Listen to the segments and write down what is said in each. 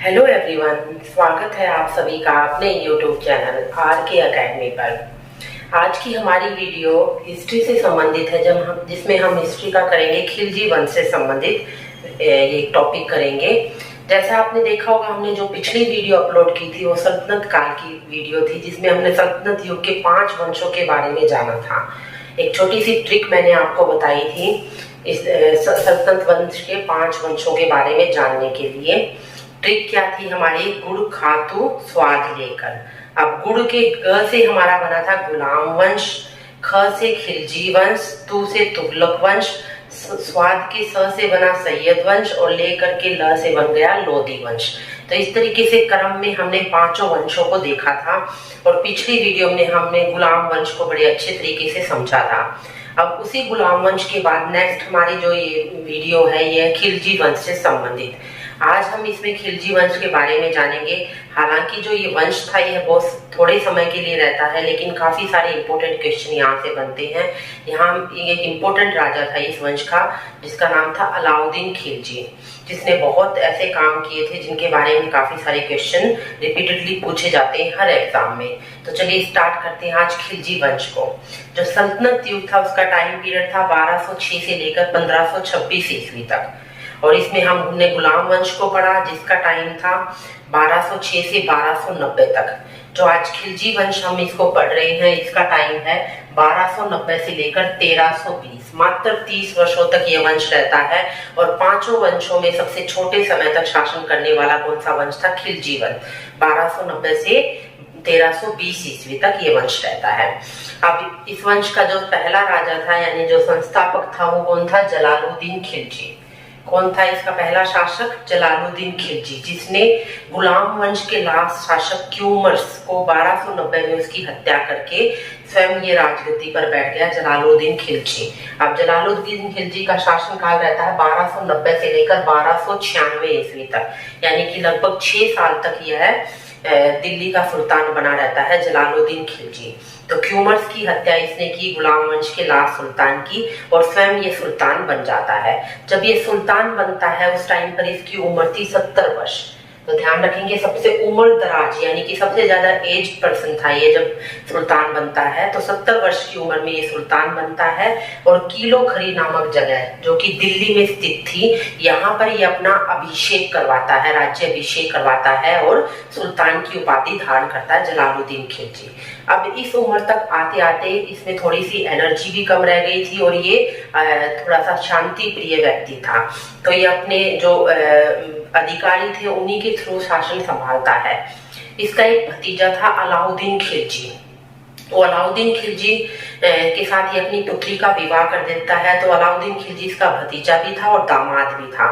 Hello everyone, स्वागत है आप सभी का अपने यूट्यूब चैनल आर के अकेडमी पर। आज की हमारी वीडियो हिस्ट्री से संबंधित है, जिसमें हम हिस्ट्री का करेंगे खिलजी वंश से संबंधित ये टॉपिक करेंगे। जैसा आपने देखा होगा, हमने जो पिछली वीडियो अपलोड की थी वो सल्तनत काल की वीडियो थी, जिसमें हमने सल्तनत युग के 5 वंशों के बारे में जाना था। एक छोटी सी ट्रिक मैंने आपको बताई थी इस सल्तनत वंश के 5 वंशों के बारे में जानने के लिए। ट्रिक क्या थी हमारी? गुड़ खातू स्वाद लेकर। अब गुड़ के ग से हमारा बना था गुलाम वंश, ख से खिलजी वंश, तू से तुगलक वंश, स्वाद के स से बना सैयद वंश और लेकर के ल से बन गया लोदी वंश। तो इस तरीके से क्रम में हमने 5 वंशों को देखा था और पिछली वीडियो में हमने गुलाम वंश को बड़े अच्छे तरीके से समझा था। अब उसी गुलाम वंश के बाद नेक्स्ट हमारी जो ये वीडियो है ये खिलजी वंश से संबंधित। आज हम इसमें खिलजी वंश के बारे में जानेंगे। हालांकि जो ये वंश था यह बहुत थोड़े समय के लिए रहता है, लेकिन काफी सारे इंपॉर्टेंट क्वेश्चन यहाँ से बनते हैं। यहाँ एक इंपॉर्टेंट राजा था इस वंश का, जिसका नाम था अलाउद्दीन खिलजी, जिसने बहुत ऐसे काम किए थे जिनके बारे में काफी सारे क्वेश्चन रिपीटेडली पूछे जाते हैं हर एग्जाम में। तो चलिए स्टार्ट करते हैं आज खिलजी वंश को। जो सल्तनत युग था उसका टाइम पीरियड था 1206 से लेकर 1526 ईस्वी तक, और इसमें हमने गुलाम वंश को पढ़ा जिसका टाइम था 1206 से 1290 तक। जो आज खिलजी वंश हम इसको पढ़ रहे हैं इसका टाइम है 1290 से लेकर 1320। मात्र 30 वर्षों तक यह वंश रहता है। और 5 वंशों में सबसे छोटे समय तक शासन करने वाला कौन सा वंश था? खिलजी वंश। 1290 से 1320 ईस्वी तक ये वंश रहता है। अब इस वंश का जो पहला राजा था यानी जो संस्थापक था वो कौन था? जलालुद्दीन खिलजी। कौन था इसका पहला शासक? जलालुद्दीन खिलजी, जिसने गुलाम वंश के लास्ट शासक क्यूमर्स को 1290 में उसकी हत्या करके स्वयं ये राजगद्दी पर बैठ गया, जलालुद्दीन खिलजी। अब जलालुद्दीन खिलजी का शासन काल रहता है 1290 से लेकर 1296 ईस्वी तक, यानी कि लगभग 6 साल तक यह दिल्ली का सुल्तान बना रहता है जलालुद्दीन खिलजी। तो क्यूमर्स की हत्या इसने की, गुलाम वंश के लास्ट सुल्तान की, और स्वयं ये सुल्तान बन जाता है। जब ये सुल्तान बनता है उस टाइम पर इसकी उम्र थी 70 वर्ष। तो ध्यान रखेंगे सबसे उम्र दराज यानी कि सबसे ज्यादा एज पर्सन था ये जब सुल्तान बनता है। तो 70 वर्ष की उम्र में ये सुल्तान बनता है और किलो खरी नामक जगह जो कि दिल्ली में स्थित थी, यहाँ पर ये अपना अभिषेक करवाता है, राज्य अभिषेक करवाता है और सुल्तान की उपाधि धारण करता है जलालुद्दीन खिलजी। अब इस उम्र तक आते आते इसमें थोड़ी सी एनर्जी भी कम रह गई थी और ये थोड़ा सा शांति प्रिय व्यक्ति था। तो ये अपने जो अधिकारी थे उन्हीं के थ्रू शासन संभालता है। इसका एक भतीजा था अलाउद्दीन खिलजी। वो अलाउद्दीन खिलजी के साथ ही अपनी पुत्री का विवाह कर देता है। तो अलाउद्दीन खिलजी इसका भतीजा भी था और दामाद भी था,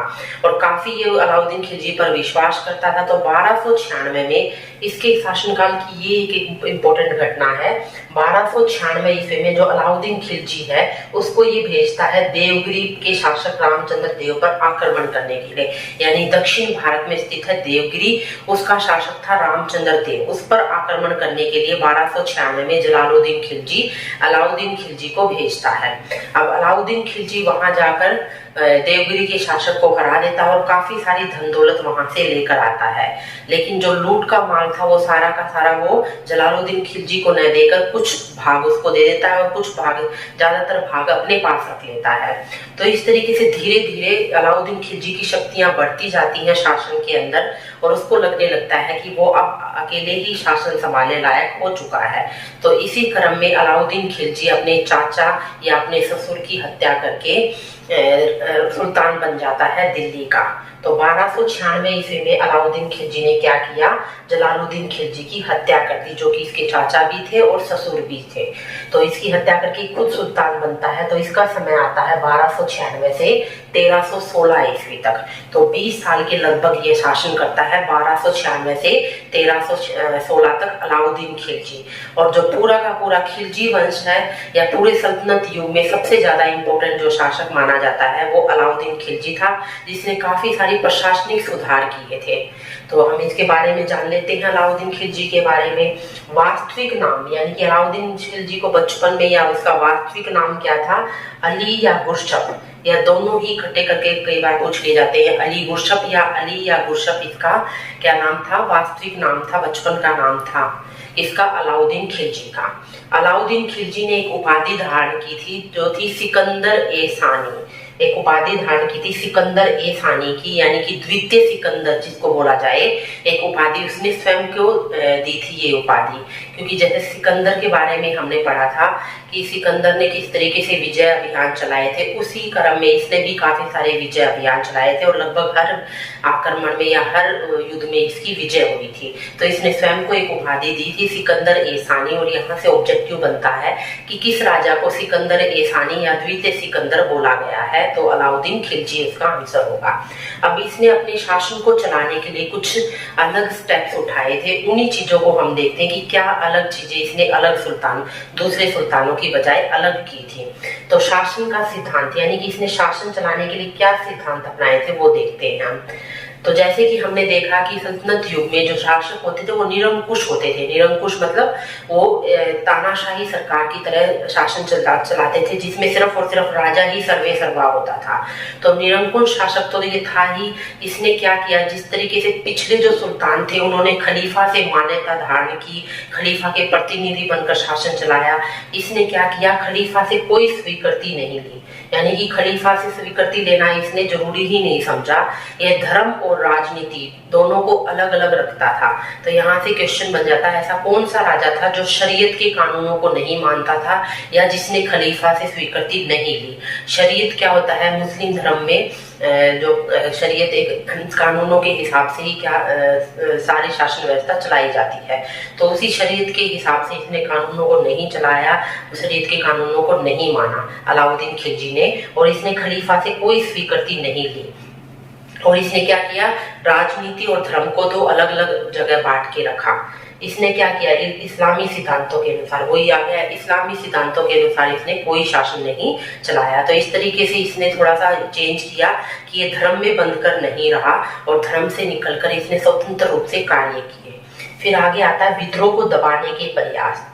और काफी ये अलाउद्दीन खिलजी पर विश्वास करता था। तो 1296 में इसके शासनकाल की ये एक इम्पोर्टेंट घटना है। 1296 ईस्वी में जो अलाउद्दीन खिलजी है उसको ये भेजता है देवगिरी के शासक रामचंद्र देव पर आक्रमण करने के लिए, यानी दक्षिण भारत में स्थित है देवगिरी, उसका शासक था रामचंद्र देव। उस पर आक्रमण करने के लिए 1296 में जलालुद्दीन खिलजी अलाउद्दीन खिलजी को भेजता है। अब अलाउद्दीन खिलजी वहां जाकर देवगिरी के शासक को हरा देता है और काफी सारी धन दौलत वहां से लेकर आता है। लेकिन जो लूट का माल था वो सारा का सारा वो जलालुद्दीन खिलजी को न देकर कुछ भाग उसको दे देता है और कुछ भाग, ज्यादातर भाग अपने पास रख लेता है। तो इस तरीके से धीरे धीरे अलाउद्दीन खिलजी की शक्तियां बढ़ती जाती हैं शासन के अंदर, और उसको लगने लगता है कि वो अब अकेले ही शासन संभालने लायक हो चुका है। तो इसी क्रम में अलाउद्दीन खिलजी अपने चाचा या अपने ससुर की हत्या करके सुल्तान बन जाता है दिल्ली का। तो 1296 ईस्वी में अलाउद्दीन खिलजी ने क्या किया? जलालुद्दीन खिलजी की हत्या कर दी, जो कि इसके चाचा भी थे और ससुर भी थे। तो इसकी हत्या करके खुद सुल्तान बनता है। तो इसका समय आता है 1296 से 1316 ईस्वी तक। तो 20 साल के लगभग ये शासन करता है 1296 से 1316 तक अलाउद्दीन खिलजी। और जो पूरा का पूरा खिलजी वंश है या पूरे सल्तनत युग में सबसे ज्यादा इंपॉर्टेंट जो शासक माना जाता है वो अलाउद्दीन खिलजी था, जिसने काफी सारी प्रशासनिक सुधार किए थे। तो हम इसके बारे में जान लेते हैं अलाउद्दीन खिलजी के बारे में। वास्तविक नाम यानी कि अलाउद्दीन खिलजी को बचपन में या उसका वास्तविक नाम क्या था? अली या गुरशप, या दोनों ही इकट्ठे करके कई बार पूछ लिए जाते हैं। अली गुरशप या अली या गुरशप, इसका क्या नाम था, वास्तविक नाम था, बचपन का नाम था इसका अलाउद्दीन खिलजी का। अलाउद्दीन खिलजी ने एक उपाधि धारण की थी जो थी सिकंदर ए सानी, एक उपाधि धारण की थी सिकंदर ए सानी की, यानी कि द्वितीय सिकंदर जिसको बोला जाए, एक उपाधि उसने स्वयं को दी थी ये उपाधि। क्योंकि जैसे सिकंदर के बारे में हमने पढ़ा था कि सिकंदर ने किस तरीके से विजय अभियान चलाए थे, उसी क्रम में इसने भी काफी सारे विजय अभियान चलाए थे और लगभग हर आक्रमण में या हर युद्ध में इसकी विजय हुई थी। तो इसने स्वयं को एक उपाधि दी थी सिकंदर ए सानी। और यहाँ से ऑब्जेक्टिव बनता है कि किस राजा को सिकंदर ए सानी या द्वितीय सिकंदर बोला गया है, तो अलाउद्दीन खिलजी इसका आंसर होगा। अब इसने अपने शासन को चलाने के लिए कुछ अलग स्टेप्स उठाए थे, उन्हीं चीजों को हम देखते हैं कि क्या अलग चीजें इसने अलग सुल्तान दूसरे सुल्तानों की बजाय अलग की थी। तो शासन का सिद्धांत, यानी कि इसने शासन चलाने के लिए क्या सिद्धांत अपनाए थे वो देखते हैं हम। तो जैसे कि हमने देखा कि सल्तनत युग में जो शासक होते थे वो निरंकुश होते थे। निरंकुश मतलब वो तानाशाही सरकार की तरह शासन चलाते थे, जिसमें सिर्फ और सिर्फ राजा ही सर्वे सर्वा होता था। तो निरंकुश शासक तो ये था ही। इसने क्या किया, जिस तरीके से पिछले जो सुल्तान थे उन्होंने खलीफा से मान्यता धारण की, खलीफा के प्रतिनिधि बनकर शासन चलाया, इसने क्या किया, खलीफा से कोई स्वीकृति नहीं ली। यानी कि खलीफा से स्वीकृति लेना इसने जरूरी ही नहीं समझा। यह धर्म और राजनीति दोनों को अलग अलग रखता था। तो यहाँ से क्वेश्चन बन जाता है, ऐसा कौन सा राजा था जो शरीयत के कानूनों को नहीं मानता था या जिसने खलीफा से स्वीकृति नहीं ली। शरीयत क्या होता है, मुस्लिम धर्म में जो शरीयत एक कानूनों के हिसाब से ही क्या सारी शासन व्यवस्था चलाई जाती है। तो उसी शरीयत के हिसाब से इसने कानूनों को नहीं चलाया, शरीयत के कानूनों को नहीं माना अलाउद्दीन खिलजी ने, और इसने खलीफा से कोई स्वीकृति नहीं ली। और इसने क्या किया, राजनीति और धर्म को दो अलग अलग जगह बांट के रखा। इसने क्या किया, इस्लामी सिद्धांतों के अनुसार, वही आ गया, इस्लामी सिद्धांतों के अनुसार इसने कोई शासन नहीं चलाया। तो इस तरीके से इसने थोड़ा सा चेंज किया कि ये धर्म में बंधकर नहीं रहा और धर्म से निकलकर इसने स्वतंत्र रूप से कार्य किए। फिर आगे आता है विद्रोह को दबाने के प्रयास।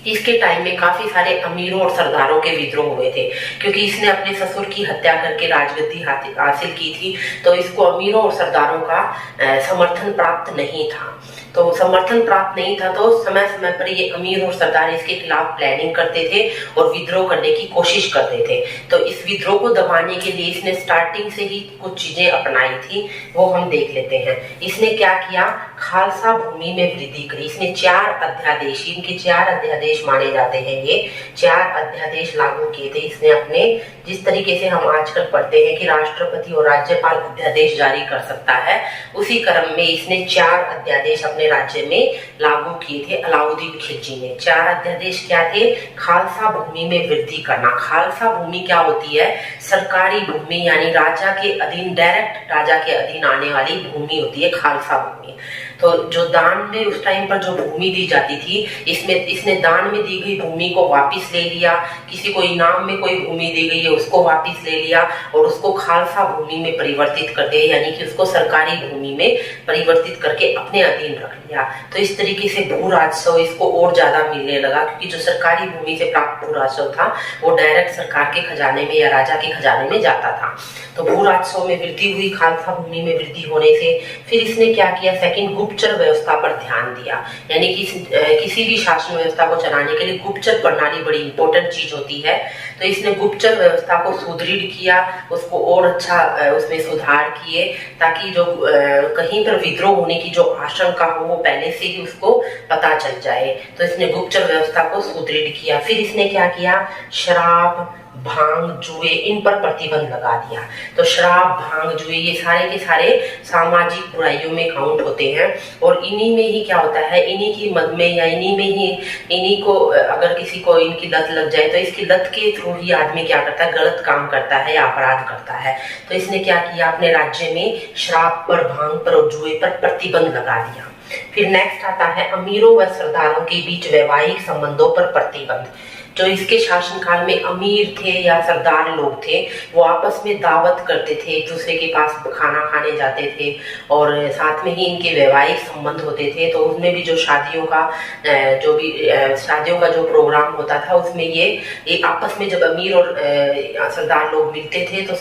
इसके टाइम में काफी सारे अमीरों और सरदारों के विद्रोह हुए थे, क्योंकि इसने अपने ससुर की हत्या करके राजगद्दी हासिल की थी। तो इसको अमीरों और सरदारों का समर्थन प्राप्त नहीं था। तो समर्थन प्राप्त नहीं था तो समय समय पर ये अमीर और सरदार इसके खिलाफ प्लानिंग करते थे और विद्रोह करने की कोशिश करते थे। तो इस विद्रोह को दबाने के लिए इसने स्टार्टिंग से ही कुछ चीजें अपनाई थी, वो हम देख लेते हैं। इसने क्या किया, खालसा भूमि में वृद्धि करी। इसने 4 अध्यादेश, इनके 4 अध्यादेश माने जाते हैं, ये 4 अध्यादेश लागू किए थे इसने अपने। जिस तरीके से हम आजकल पढ़ते हैं कि राष्ट्रपति और राज्यपाल अध्यादेश जारी कर सकता है, उसी क्रम में इसने 4 अध्यादेश अपने राज्य में लागू किए थे अलाउद्दीन खिलजी ने। 4 अध्यादेश क्या थे, खालसा भूमि में वृद्धि करना। खालसा भूमि क्या होती है, सरकारी भूमि, यानी राजा के अधीन, डायरेक्ट राजा के अधीन आने वाली भूमि होती है खालसा भूमि। तो जो दान में उस टाइम पर जो भूमि दी जाती थी, इसने दान में दी गई भूमि को वापस ले लिया, किसी को इनाम में कोई भूमि दी गई है उसको वापस ले लिया और उसको खालसा भूमि में परिवर्तित कर दिया, यानी कि उसको सरकारी भूमि में परिवर्तित करके अपने अधीन रख लिया। तो इस तरीके से भू राजस्व इसको और ज्यादा मिलने लगा, क्योंकि जो सरकारी भूमि से प्राप्त भू राजस्व था वो डायरेक्ट सरकार के खजाने में या राजा के खजाने में जाता था। तो भू राजस्व में वृद्धि हुई खालसा भूमि में वृद्धि होने से। फिर इसने क्या किया, सेकंड गुप्तचर व्यवस्था पर ध्यान दिया, यानी कि किसी भी शासन व्यवस्था को चलाने के लिए गुप्तचर प्रणाली बड़ी इंपॉर्टेंट चीज होती है। तो इसने गुप्तचर व्यवस्था को सुदृढ़ किया, उसको और अच्छा उसमें सुधार किए, ताकि जो कहीं पर विद्रोह होने की जो आशंका हो वो पहले से ही उसको पता चल जाए। तो इसने गुप्तचर व्यवस्था को सुदृढ़ किया। फिर इसने क्या किया, शराब, भांग, जुए, इन पर प्रतिबंध लगा दिया। तो शराब, भांग, जुए ये सारे के सारे सामाजिक बुराइयों में काउंट होते हैं और इन्हीं में ही क्या होता है, इन्हीं की मद में या इन्हीं को अगर किसी को इनकी लत लग जाए तो इसकी लत के थ्रू ही आदमी क्या करता है, गलत काम करता है या अपराध करता है। तो इसने क्या किया, अपने राज्य में शराब पर, भांग पर और जुए पर प्रतिबंध लगा दिया। फिर नेक्स्ट आता है अमीरों व सरदारों के बीच वैवाहिक संबंधों पर प्रतिबंध। जो इसके शासनकाल में अमीर थे या सरदार लोग थे, वो आपस में दावत करते थे, एक दूसरे के पास खाना खाने जाते थे और साथ में ही इनके वैवाहिक संबंध होते थे। तो उसमें भी जो शादियों का जो प्रोग्राम होता था, उसमें ये आपस में जब अमीर और सरदार लोग मिलते थे तो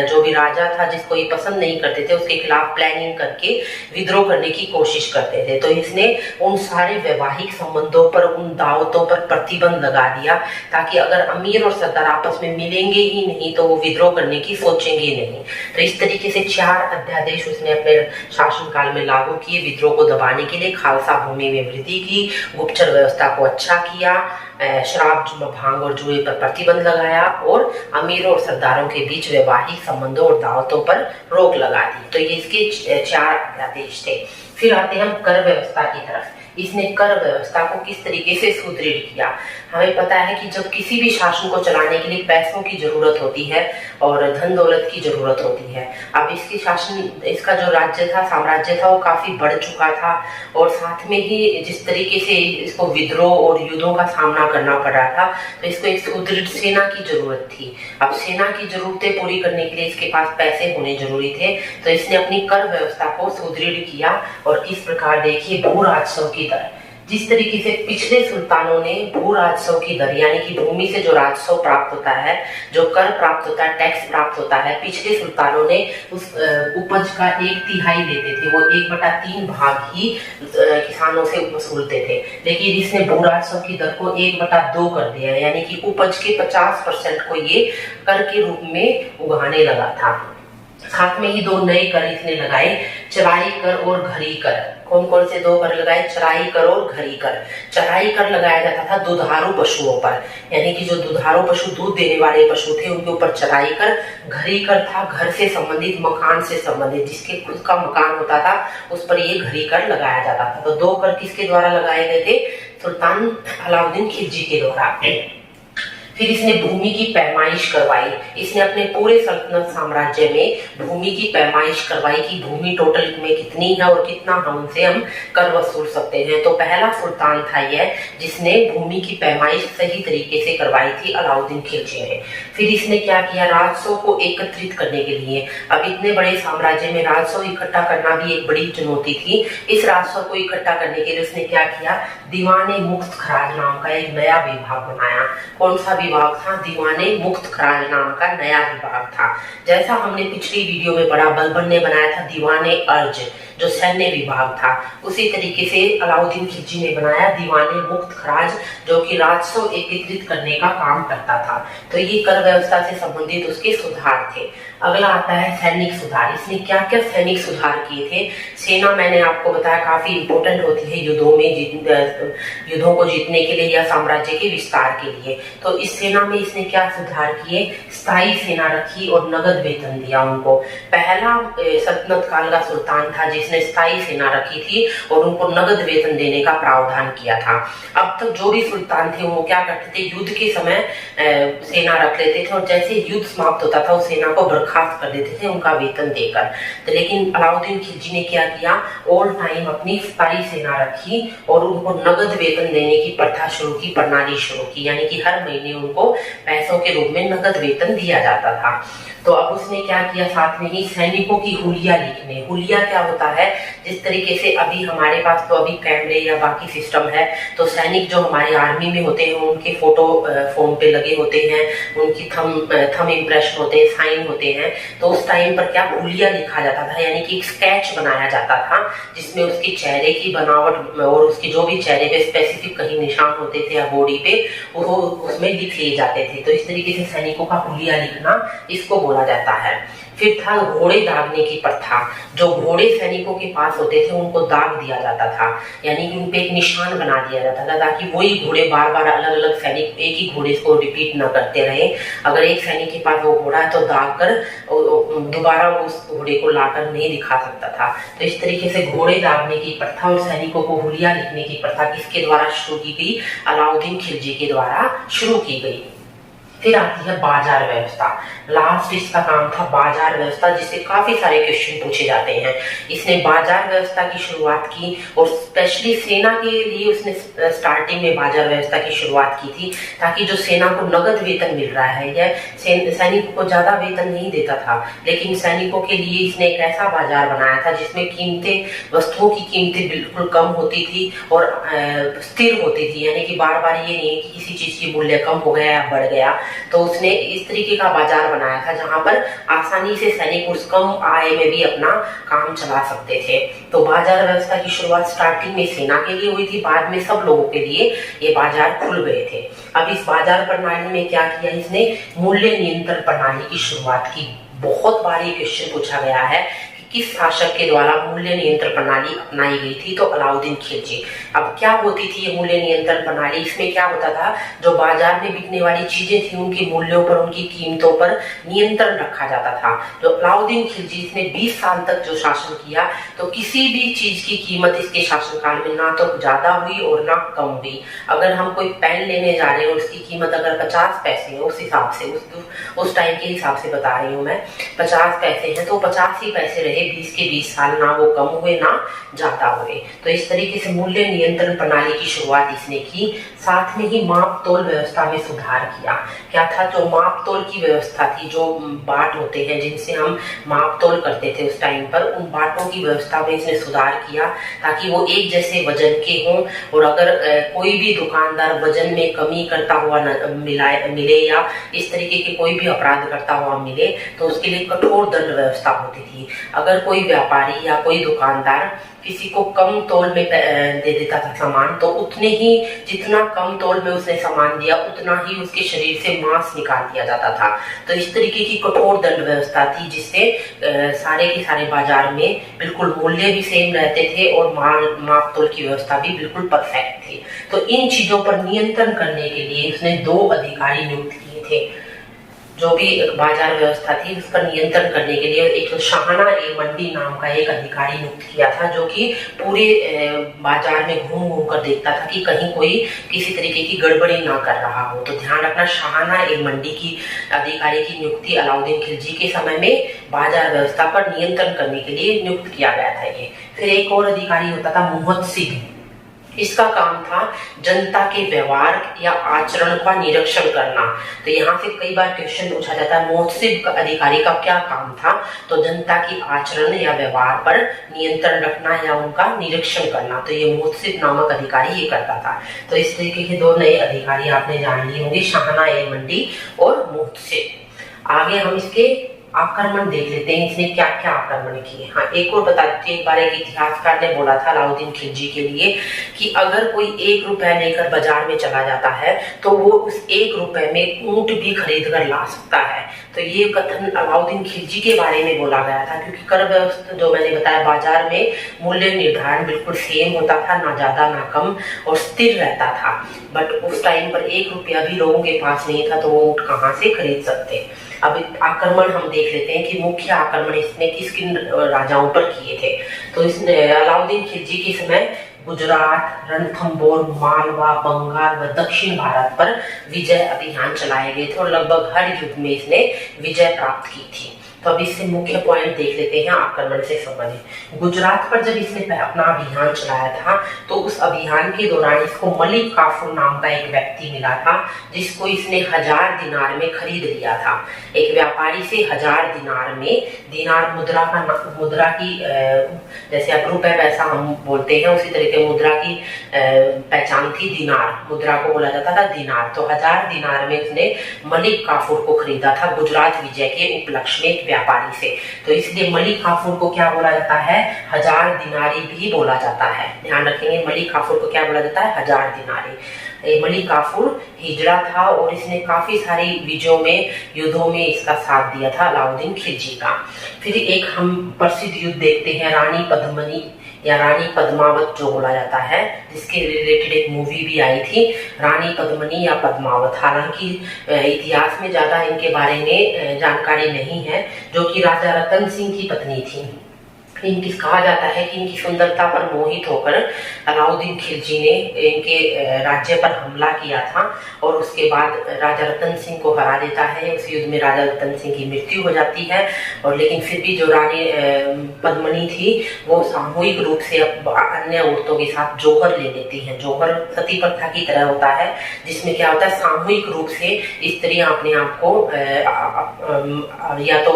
जो भी राजा था जिसको ये पसंद नहीं करते थे, उसके खिलाफ प्लानिंग करके विद्रोह करने की कोशिश करते थे। तो इसने उन सारे वैवाहिक संबंधों पर, उन दावतों पर प्रतिबंध लगा दिया, ताकि अगर अमीर और सरदार आपस में मिलेंगे ही नहीं तो वो विद्रोह करने की सोचेंगे नहीं। तो इस तरीके से 4 अध्यादेश उसने अपने शासनकाल में लागू किए विद्रोह को दबाने के लिए। खालसा भूमि में वृद्धि की, गुप्तचर व्यवस्था को अच्छा किया, शराब, भांग और जुए पर प्रतिबंध लगाया और अमीरों और सरदारों के बीच वैवाहिक संबंधों और दावतों पर रोक लगा दी। तो ये इसके 4 अध्यादेश थे। फिर आते हैं हम कर व्यवस्था की तरफ। इसने कर व्यवस्था को किस तरीके से सुदृढ़ किया। हमें पता है कि जब किसी भी शासन को चलाने के लिए पैसों की जरूरत होती है और धन दौलत की जरूरत होती है। अब इसका जो राज्य था, साम्राज्य था, वो काफी बढ़ चुका था और साथ में ही जिस तरीके से इसको विद्रोह और युद्धों का सामना करना पड़ रहा था, तो इसको एक सुदृढ़ सेना की जरूरत थी। अब सेना की जरूरतें पूरी करने के लिए इसके पास पैसे होने जरूरी थे। तो इसने अपनी कर व्यवस्था को सुदृढ़ किया और इस प्रकार देखिए भू राजस्व की दर, जिस तरीके से पिछले सुल्तानों ने भू राजस्व की दर यानी कि भूमि से जो राजस्व प्राप्त होता है, जो कर प्राप्त होता है, टैक्स प्राप्त होता है, पिछले सुल्तानों ने उस उपज का 1/3 लेते थे, वो 1/3 भाग ही किसानों से वसूलते थे। लेकिन इसने भू राजस्व की दर को 1/2 कर दिया, यानी कि उपज के 50% को ये कर के रूप में उगाने लगा था। साथ में ही 2 नए कर इसने लगाए, चराई कर और घरी कर। कौन कौन से 2 कर लगाए? चराई कर और घरी कर। चराई कर लगाया जाता था दुधारू पशुओं पर, यानी कि जो दुधारू पशु, दूध देने वाले पशु थे, उनके ऊपर चराई कर। घरी कर था घर से संबंधित, मकान से संबंधित, जिसके खुद का मकान होता था उस पर ये घरी कर लगाया जाता था। तो 2 कर किसके द्वारा लगाए गए थे? सुल्तान अलाउद्दीन खिलजी के द्वारा। फिर इसने भूमि की पैमाइश करवाई। इसने अपने पूरे सल्तनत साम्राज्य में भूमि की पैमाइश करवाई कि भूमि टोटल में कितनी है और कितना हमसे हम कर वसूल सकते हैं। तो पहला सुल्तान था यह जिसने भूमि की पैमाइश सही तरीके से करवाई थी, अलाउद्दीन खिलजी ने। फिर इसने क्या किया? राजस्व को एकत्रित करने के लिए, अब इतने बड़े साम्राज्य में राजस्व इकट्ठा करना भी एक बड़ी चुनौती थी। इस राजस्व को इकट्ठा करने के लिए उसने क्या किया? दीवाने मुक्त खराज नाम का एक नया विभाग बनाया। कौन सा विभाग था? दीवाने मुक्त खराज नाम का नया विभाग था। जैसा हमने पिछली वीडियो में पढ़ा, बलबन ने बनाया था दीवाने अर्ज, जो सैन्य विभाग था, उसी तरीके से अलाउद्दीन खिलजी ने बनाया दीवाने मुक्त खराज, जो कि राजस्व एकत्रित करने का काम करता था। तो ये कर व्यवस्था से संबंधित उसके सुधार थे। अगला आता है सैनिक सुधार। इसने क्या क्या सैनिक सुधार किए थे? सेना मैंने आपको बताया काफी इंपॉर्टेंट होती है युद्धों को जीतने के लिए या साम्राज्य के विस्तार के लिए। तो इस सेना में इसने क्या सुधार किए? स्थायी सेना रखी और नगद वेतन दिया उनको। पहला सल्तनत काल का सुल्तान था जिसने स्थायी सेना रखी थी और उनको नगद वेतन देने का प्रावधान किया था। अब तक जो भी सुल्तान थे वो क्या करते थे? युद्ध के समय सेना रख लेते थे और जैसे युद्ध समाप्त होता था उस सेना को बर्खास्त कर देते थे उनका वेतन देकर। तो लेकिन अलाउद्दीन खिलजी ने क्या किया? ऑल टाइम अपनी स्थायी सेना रखी और उनको नगद वेतन देने की प्रथा शुरू की, प्रणाली शुरू की, यानी कि हर महीने उनको पैसों के रूप में नगद वेतन दिया जाता था। तो अब उसने क्या किया? साथ में ही सैनिकों की हुलिया लिखने। हुलिया क्या होता है? जिस तरीके से अभी हमारे पास तो अभी कैमरे या बाकी सिस्टम है, तो सैनिक जो हमारे आर्मी में होते हैं उनके फोटो फोन पे लगे होते हैं, उनकी थम इम्प्रेशन होते हैं, साइन होते हैं। तो उस टाइम पर क्या हुलिया लिखा जाता था, यानी कि एक स्केच बनाया जाता था जिसमें उसके चेहरे की बनावट और उसके जो भी चेहरे पे स्पेसिफिक कहीं निशान होते थे या बॉडी पे, वो उसमें लिख लिए जाते थे। तो इस तरीके से सैनिकों का हुलिया लिखना इसको बोला जाता है। फिर था घोड़े दागने की प्रथा। जो घोड़े सैनिकों के पास होते थे उनको दाग दिया जाता था, यानी कि उनपे एक निशान बना दिया जाता था ताकि वही घोड़े बार बार अलग अलग सैनिक एक ही घोड़े को रिपीट न करते रहे। अगर एक सैनिक के पास वो घोड़ा है तो दाग कर दोबारा उस घोड़े को लाकर नहीं दिखा सकता था। तो इस तरीके से घोड़े दागने की प्रथा और सैनिकों को हुलिया लिखने की प्रथा किसके द्वारा शुरू की गई? अलाउद्दीन खिलजी के द्वारा शुरू की गई। फिर आती है बाजार व्यवस्था। लास्ट इसका काम था बाजार व्यवस्था, जिससे काफी सारे क्वेश्चन पूछे जाते हैं। इसने बाजार व्यवस्था की शुरुआत की और स्पेशली सेना के लिए उसने स्टार्टिंग में बाजार व्यवस्था की शुरुआत की थी, ताकि जो सेना को नगद वेतन मिल रहा है, यह सैनिकों को ज्यादा वेतन नहीं देता था, लेकिन सैनिकों के लिए इसने एक ऐसा बाजार बनाया था जिसमें कीमतें, वस्तुओं की कीमतें बिल्कुल कम होती थी और स्थिर होती थी, यानी कि बार बार ये नहीं कि किसी चीज की मूल्य कम हो गया या बढ़ गया। तो उसने इस तरीके का बाजार बनाया था जहां पर आसानी से सैनिक उस कम आय में भी अपना काम चला सकते थे। तो बाजार व्यवस्था की शुरुआत स्टार्टिंग में सेना के लिए हुई थी, बाद में सब लोगों के लिए ये बाजार खुल गए थे। अब इस बाजार प्रणाली में क्या किया इसने, मूल्य नियंत्रण प्रणाली की शुरुआत की। बहुत बार ये क्वेश्चन पूछा गया है किस शासक के द्वारा मूल्य नियंत्रण प्रणाली अपनाई गई थी, तो अलाउद्दीन खिलजी। अब क्या होती थी ये मूल्य नियंत्रण प्रणाली, इसमें क्या होता था, जो बाजार में बिकने वाली चीजें थी उनके मूल्यों पर, उनकी कीमतों पर नियंत्रण रखा जाता था। जो अलाउद्दीन खिलजी, इसने 20 साल तक जो शासन किया, तो किसी भी चीज की कीमत इसके शासनकाल में ना तो ज्यादा हुई और ना कम हुई। अगर हम कोई पेन लेने जा रहे हैं और उसकी कीमत अगर 50 पैसे है, उस हिसाब से उस टाइम के हिसाब से बता रही हूँ मैं, 50 पैसे हैं तो 50 ही पैसे रहे 20 के 20 साल, ना वो कम हुए ना ज्यादा हुए। तो इस तरीके से मूल्य नियंत्रण प्रणाली की शुरुआत इसने की। साथ में ही माप तोल व्यवस्था में सुधार किया। क्या था, जो माप तोल की व्यवस्था थी, जो बाट होते हैं जिनसे हम माप तोल करते थे उस टाइम पर, उन बाटों की व्यवस्था में इसने सुधार किया ताकि वो एक जैसे वजन के हों, और अगर कोई भी दुकानदार वजन में कमी करता हुआ मिले या इस तरीके के कोई भी अपराध करता हुआ मिले, तो उसके लिए कठोर दंड व्यवस्था होती थी। अगर कोई व्यापारी या कोई दुकानदार किसी को कम तोल में दे देता था सामान, तो उतने ही, जितना कम तोल में उसने सामान दिया, उतना ही उसके शरीर से मांस निकाल दिया जाता था। तो इस तरीके की कठोर दंड व्यवस्था थी, जिससे सारे के सारे बाजार में बिल्कुल मूल्य भी सेम रहते थे और माप तोल की व्यवस्था भी बिल्कुल परफेक्ट थी। तो इन चीजों पर नियंत्रण करने के लिए उसने 2 अधिकारी नियुक्त किए थे। जो भी बाजार व्यवस्था थी उस पर नियंत्रण करने के लिए एक शाहना ए मंडी नाम का एक अधिकारी नियुक्त किया था, जो कि पूरे बाजार में घूम घूम कर देखता था कि कहीं कोई किसी तरीके की गड़बड़ी ना कर रहा हो। तो ध्यान रखना, शाहना ए मंडी की अधिकारी की नियुक्ति अलाउद्दीन खिलजी के समय में बाजार व्यवस्था पर नियंत्रण करने के लिए नियुक्त किया गया था ये। फिर एक और अधिकारी होता था मुहत्सिब। इसका काम था जनता के व्यवहार या आचरण का निरीक्षण करना। तो यहाँ से कई बार क्वेश्चन पूछा जाता है, मुहत्सिब अधिकारी का क्या काम था, तो जनता की आचरण या व्यवहार पर नियंत्रण रखना या उनका निरीक्षण करना। तो ये मुहत्सिब नामक अधिकारी ये करता था। तो इस तरीके के 2 नए अधिकारी आपने जान लिए होंगे, शाहना ए मंडी और मुहत्सिब। आगे हम इसके आक्रमण देख लेते हैं, इसने क्या क्या आक्रमण किए। हाँ, एक और बता देते, एक बार एक इतिहासकार ने बोला था अलाउद्दीन खिलजी के लिए कि अगर कोई 1 रुपया लेकर बाजार में चला जाता है तो वो उस 1 रुपए में ऊंट भी खरीद कर ला सकता है। तो ये कथन अलाउद्दीन खिलजी के बारे में बोला गया था, क्योंकि कर व्यवस्था जो मैंने बताया, बाजार में मूल्य निर्धारण बिल्कुल सेम होता था, ना ज्यादा ना कम, और स्थिर रहता था। बट उस टाइम पर 1 रुपया भी लोगों के पास नहीं था, तो वो ऊंट कहाँ से खरीद सकते। अब आक्रमण हम देख लेते हैं कि मुख्य आक्रमण इसने किस किन राजाओं पर किए थे। तो इसने अलाउद्दीन खिलजी के समय गुजरात, रणथंबोर, मालवा, बंगाल व दक्षिण भारत पर विजय अभियान चलाए गए थे और लगभग हर युद्ध में इसने विजय प्राप्त की थी। तो अब इससे मुख्य पॉइंट देख लेते हैं आक्रमण से संबंधित। गुजरात पर जब इसने अपना अभियान चलाया था, तो उस अभियान के दौरान इसको मलिक काफूर नाम का एक व्यक्ति मिला था, जिसको इसने 1000 दिनार में खरीद लिया था। एक व्यापारी से 1000 दिनार में, दिनार मुद्रा की जैसे अब रुपए पैसा हम बोलते हैं, उसी तरीके मुद्रा की पहचान थी दिनार, मुद्रा को बोला जाता था दिनार। तो 1000 दिनार में उसने मलिक काफूर को खरीदा था गुजरात विजय के उपलक्ष्य में व्यापारी से। तो इसलिए मलिक काफूर को क्या बोला जाता है, 1000 दिनारी भी बोला जाता है। ध्यान रखेंगे, मलिक काफूर को क्या बोला जाता है, 1000 दिनारी। मलिक काफूर हिजड़ा था और इसने काफी सारी विजयों में, युद्धों में इसका साथ दिया था अलाउद्दीन खिलजी का। फिर एक हम प्रसिद्ध युद्ध देखते हैं, रानी पद्मिनी या रानी पद्मावत जो बोला जाता है, जिसके रिलेटेड एक मूवी भी आई थी, रानी पद्मिनी या पद्मावत। हालांकि इतिहास में ज्यादा इनके बारे में जानकारी नहीं है, जो कि राजा रतन सिंह की पत्नी थी। इनकी कहा जाता है कि इनकी सुंदरता पर मोहित होकर अलाउद्दीन खिलजी ने इनके राज्य पर हमला किया था और उसके बाद राजा रतन सिंह को हरा देता है। उस युद्ध में राजा रतन सिंह की मृत्यु हो जाती है। और लेकिन फिर भी जो रानी पद्मिनी थी वो सामूहिक रूप से अन्य औरतों के साथ जौहर ले लेती हैं। जौहर सती प्रथा की तरह होता है, जिसमें क्या होता है सामूहिक रूप से स्त्रियां अपने आप को या तो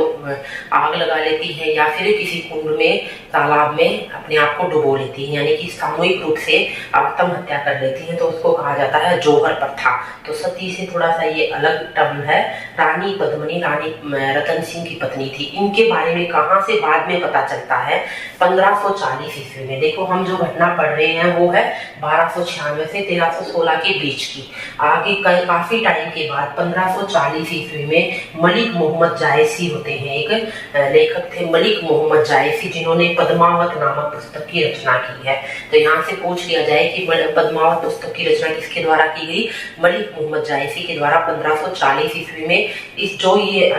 आग लगा लेती हैं या फिर किसी कुंड में तालाब में अपने आप को डुबो लेती हैं, यानी कि सामूहिक रूप से आत्महत्या कर लेती हैं। तो उसको कहा जाता है जौहर प्रथा। तो सती से थोड़ा सा ये अलग टर्म है। रानी पद्मिनी रानी रतन सिंह की पत्नी थी। इनके बारे में कहां से बाद में पता चलता है, 1540 ईस्वी में। देखो हम जो घटना पढ़ रहे हैं वो है 1296 से 1316 के बीच की। आगे काफी टाइम के बाद 1540 ईस्वी में मलिक मोहम्मद जायसी होते हैं, एक लेखक थे मलिक मोहम्मद जायसी, जिन्होंने पद्मावत नामक पुस्तक की रचना की है। तो यहाँ से पूछ लिया जाए कि पद्मावत पुस्तक की रचना किसके द्वारा की गई, मलिक मोहम्मद जायसी के द्वारा 1540 ईस्वी में। इस जो ये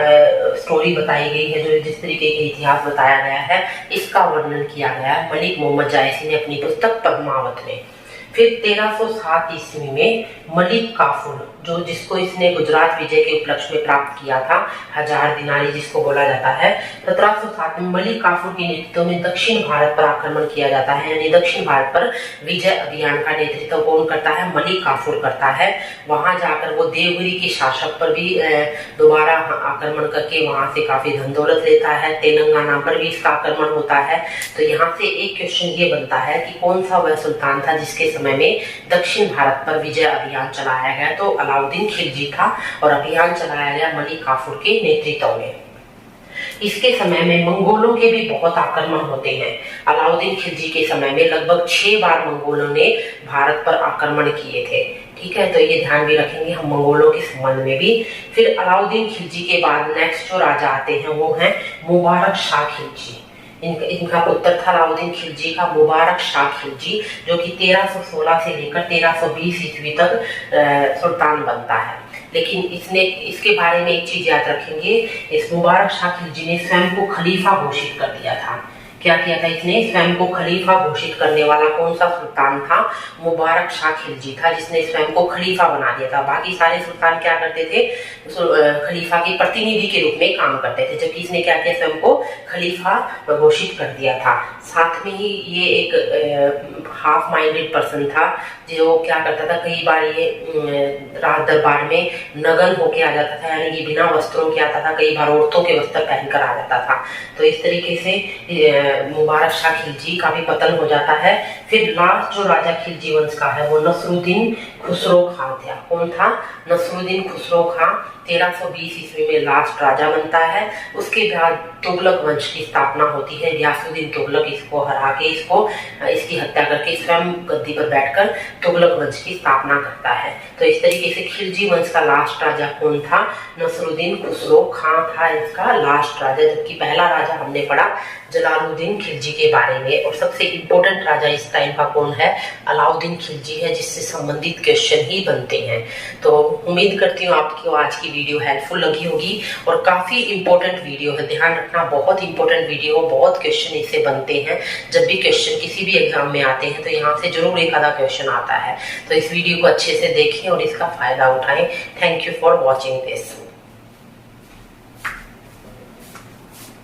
स्टोरी बताई गई है, जो जिस तरीके का इतिहास बताया गया है, इसका वर्णन किया गया है मलिक मोहम्मद जायसी ने अपनी पुस्तक पद्मावत में। फिर 1307 ईस्वी में मलिक काफूर, जो जिसको इसने गुजरात विजय के उपलक्ष्य में प्राप्त किया था, 1000 दिनारी जिसको बोला जाता है, 1707 में मलिक काफूर के नेतृत्व में दक्षिण भारत पर आक्रमण किया जाता है। यानी दक्षिण भारत पर विजय अभियान का नेतृत्व कौन करता है, मलिक काफूर करता है। वहां जाकर वो देवगिरी के शासक पर भी दोबारा आक्रमण करके वहां से काफी धन दौलत लेता है। तेलंगाना पर भी इसका आक्रमण होता है। तो यहाँ से एक क्वेश्चन ये बनता है कि कौन सा वह सुल्तान था जिसके समय में दक्षिण भारत पर विजय अभियान चलाया गया। तो अलाउद्दीन खिलजी था और अभियान चलाया गया मलिक काफूर के नेतृत्व में। इसके समय में मंगोलों के भी बहुत आक्रमण होते हैं। अलाउद्दीन खिलजी के समय में लगभग 6 बार मंगोलों ने भारत पर आक्रमण किए थे। ठीक है, तो ये ध्यान भी रखेंगे हम मंगोलों के संबंध में भी। फिर अलाउद्दीन खिलजी के बाद नेक्स्ट जो राजा आते हैं वो हैं मुबारक शाह खिलजी। इनका पुत्र था अलाउद्दीन खिलजी का मुबारक शाह खिलजी, जो कि 1316 से लेकर 1320 ईस्वी तक सुल्तान बनता है। लेकिन इसके बारे में एक चीज याद रखेंगे, इस मुबारक शाह खिलजी ने स्वयं को खलीफा घोषित कर दिया था। क्या किया था इसने, स्वयं को खलीफा घोषित करने वाला कौन सा सुल्तान था, मुबारक शाह खिलजी था, जिसने स्वयं को खलीफा बना दिया था। बाकी सारे सुल्तान क्या करते थे, खलीफा के प्रतिनिधि के रूप में काम करते थे, जबकि इसने क्या किया, स्वयं को खलीफा घोषित कर दिया था। साथ में ही ये एक हाफ माइंडेड पर्सन था, जो क्या करता था, कई बार ये राज दरबार में नग्न होके आ जाता था, यानी कि बिना वस्त्रों के आता था, कई बार औरतों के वस्त्र पहनकर आ जाता था। तो इस तरीके से मुबारक शाह खिलजी का भी पतन हो जाता है। फिर लास्ट जो राजा खिलजी वंश का है वो नसरुद्दीन खुसरो खां था। कौन था, नसरुद्दीन खुसरो खां 1320 ईस्वी में लास्ट राजा बनता है। उसके बाद तुगलक वंश की स्थापना होती है। गयासुद्दीन तुगलक इसको हरा के इसकी हत्या करके स्वयं गद्दी पर बैठकर तुगलक वंश की स्थापना करता है। तो इस तरीके से खिलजी वंश का लास्ट राजा कौन था, नसरुद्दीन खुसरो खां था इसका लास्ट राजा। जबकि पहला राजा हमने पढ़ा जलालुद्दीन खिलजी के बारे में, और सबसे इम्पोर्टेंट राजा इस टाइम का कौन है, अलाउद्दीन खिलजी है, जिससे संबंधित क्वेश्चन ही बनते हैं। तो उम्मीद करती हूँ आपको आज की वीडियो हेल्पफुल लगी होगी और काफी इंपॉर्टेंट वीडियो है। ध्यान रखना, बहुत इंपॉर्टेंट वीडियो, बहुत क्वेश्चन इससे बनते हैं। जब भी क्वेश्चन किसी भी एग्जाम में आते हैं तो यहाँ से जरूर एक आधा क्वेश्चन आता है। तो इस वीडियो को अच्छे से देखें और इसका फायदा उठाएं। Thank you for watching this.